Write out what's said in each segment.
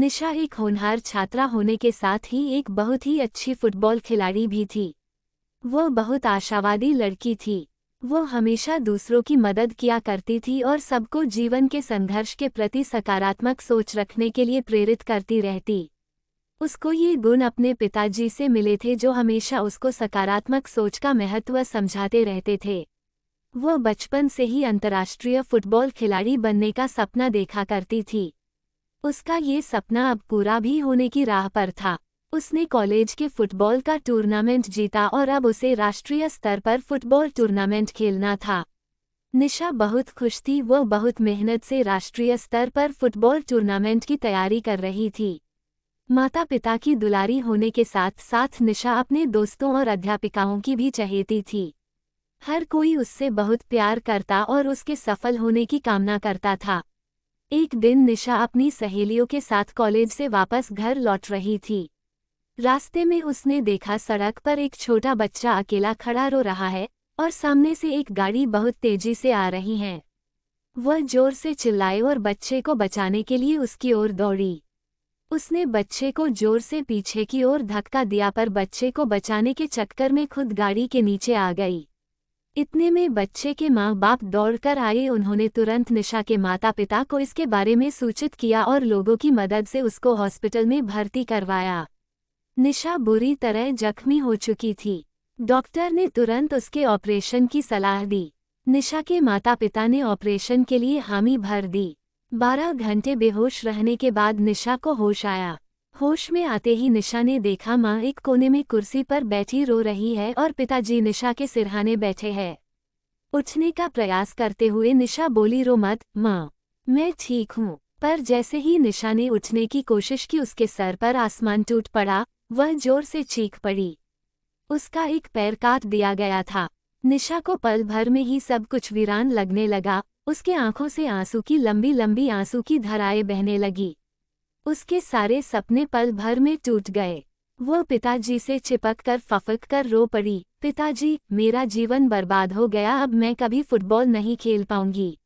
निशा एक होनहार छात्रा होने के साथ ही एक बहुत ही अच्छी फुटबॉल खिलाड़ी भी थी। वो बहुत आशावादी लड़की थी। वो हमेशा दूसरों की मदद किया करती थी और सबको जीवन के संघर्ष के प्रति सकारात्मक सोच रखने के लिए प्रेरित करती रहती। उसको ये गुण अपने पिताजी से मिले थे, जो हमेशा उसको सकारात्मक सोच का महत्व समझाते रहते थे। वो बचपन से ही अंतर्राष्ट्रीय फुटबॉल खिलाड़ी बनने का सपना देखा करती थी। उसका ये सपना अब पूरा भी होने की राह पर था। उसने कॉलेज के फुटबॉल का टूर्नामेंट जीता और अब उसे राष्ट्रीय स्तर पर फुटबॉल टूर्नामेंट खेलना था। निशा बहुत खुश थी। वो बहुत मेहनत से राष्ट्रीय स्तर पर फुटबॉल टूर्नामेंट की तैयारी कर रही थी। माता पिता की दुलारी होने के साथ साथ निशा अपने दोस्तों और अध्यापिकाओं की भी चहेती थी। हर कोई उससे बहुत प्यार करता और उसके सफल होने की कामना करता था। एक दिन निशा अपनी सहेलियों के साथ कॉलेज से वापस घर लौट रही थी। रास्ते में उसने देखा सड़क पर एक छोटा बच्चा अकेला खड़ा रो रहा है और सामने से एक गाड़ी बहुत तेजी से आ रही है। वह जोर से चिल्लाई और बच्चे को बचाने के लिए उसकी ओर दौड़ी। उसने बच्चे को जोर से पीछे की ओर धक्का दिया, पर बच्चे को बचाने के चक्कर में खुद गाड़ी के नीचे आ गई। इतने में बच्चे के माँ बाप दौड़कर आए। उन्होंने तुरंत निशा के माता पिता को इसके बारे में सूचित किया और लोगों की मदद से उसको हॉस्पिटल में भर्ती करवाया। निशा बुरी तरह जख्मी हो चुकी थी। डॉक्टर ने तुरंत उसके ऑपरेशन की सलाह दी। निशा के माता पिता ने ऑपरेशन के लिए हामी भर दी। 12 घंटे बेहोश रहने के बाद निशा को होश आया। होश में आते ही निशा ने देखा माँ एक कोने में कुर्सी पर बैठी रो रही है और पिताजी निशा के सिरहाने बैठे हैं। उठने का प्रयास करते हुए निशा बोली, रो मत माँ, मैं ठीक हूँ। पर जैसे ही निशा ने उठने की कोशिश की, उसके सर पर आसमान टूट पड़ा। वह जोर से चीख पड़ी। उसका एक पैर काट दिया गया था। निशा को पल भर में ही सब कुछ वीरान लगने लगा। उसके आंखों से आंसू की लंबी लंबी आंसू की धाराएं बहने लगी। उसके सारे सपने पल भर में टूट गए। वो पिताजी से चिपक कर फफक कर रो पड़ी, पिताजी, मेरा जीवन बर्बाद हो गया, अब मैं कभी फुटबॉल नहीं खेल पाऊंगी।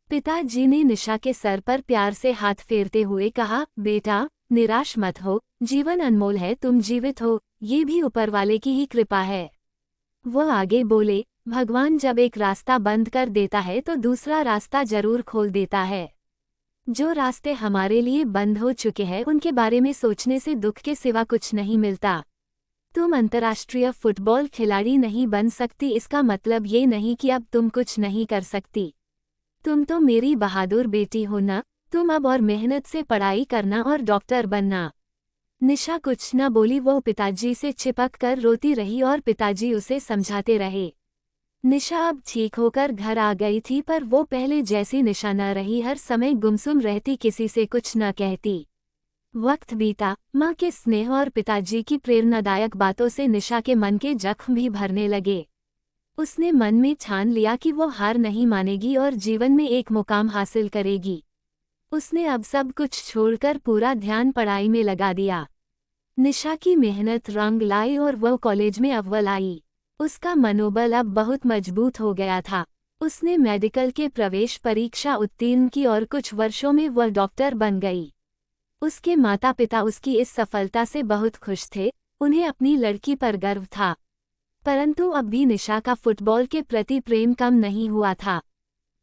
पिताजी ने निशा के सर पर प्यार से हाथ फेरते हुए कहा, बेटा, निराश मत हो, जीवन अनमोल है, तुम जीवित हो, ये भी ऊपर वाले की ही कृपा है। वो आगे बोले, भगवान जब एक रास्ता बंद कर देता है तो दूसरा रास्ता जरूर खोल देता है। जो रास्ते हमारे लिए बंद हो चुके हैं उनके बारे में सोचने से दुख के सिवा कुछ नहीं मिलता। तुम अंतर्राष्ट्रीय फुटबॉल खिलाड़ी नहीं बन सकती, इसका मतलब ये नहीं कि अब तुम कुछ नहीं कर सकती। तुम तो मेरी बहादुर बेटी हो ना। तुम अब और मेहनत से पढ़ाई करना और डॉक्टर बनना। निशा कुछ न बोली। वो पिताजी से चिपक कर रोती रही और पिताजी उसे समझाते रहे। निशा अब ठीक होकर घर आ गई थी, पर वो पहले जैसी निशा न रही। हर समय गुमसुम रहती, किसी से कुछ न कहती। वक्त बीता। माँ के स्नेह और पिताजी की प्रेरणादायक बातों से निशा के मन के जख्म भी भरने लगे। उसने मन में ठान लिया कि वो हार नहीं मानेगी और जीवन में एक मुकाम हासिल करेगी। उसने अब सब कुछ छोड़कर पूरा ध्यान पढ़ाई में लगा दिया। निशा की मेहनत रंग लाई और वह कॉलेज में अव्वल आई। उसका मनोबल अब बहुत मजबूत हो गया था। उसने मेडिकल के प्रवेश परीक्षा उत्तीर्ण की और कुछ वर्षों में वह डॉक्टर बन गई। उसके माता पिता उसकी इस सफलता से बहुत खुश थे। उन्हें अपनी लड़की पर गर्व था। परंतु अब भी निशा का फुटबॉल के प्रति प्रेम कम नहीं हुआ था।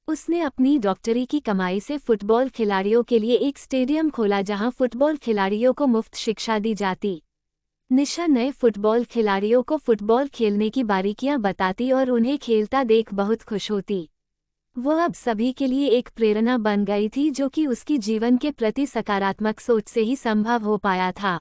उसने अपनी डॉक्टरी की कमाई से फुटबॉल खिलाड़ियों के लिए एक स्टेडियम खोला, जहां फुटबॉल खिलाड़ियों को मुफ्त शिक्षा दी जाती। निशा नए फुटबॉल खिलाड़ियों को फुटबॉल खेलने की बारीकियां बताती और उन्हें खेलता देख बहुत खुश होती। वो अब सभी के लिए एक प्रेरणा बन गई थी, जो कि उसकी जीवन के प्रति सकारात्मक सोच से ही संभव हो पाया था।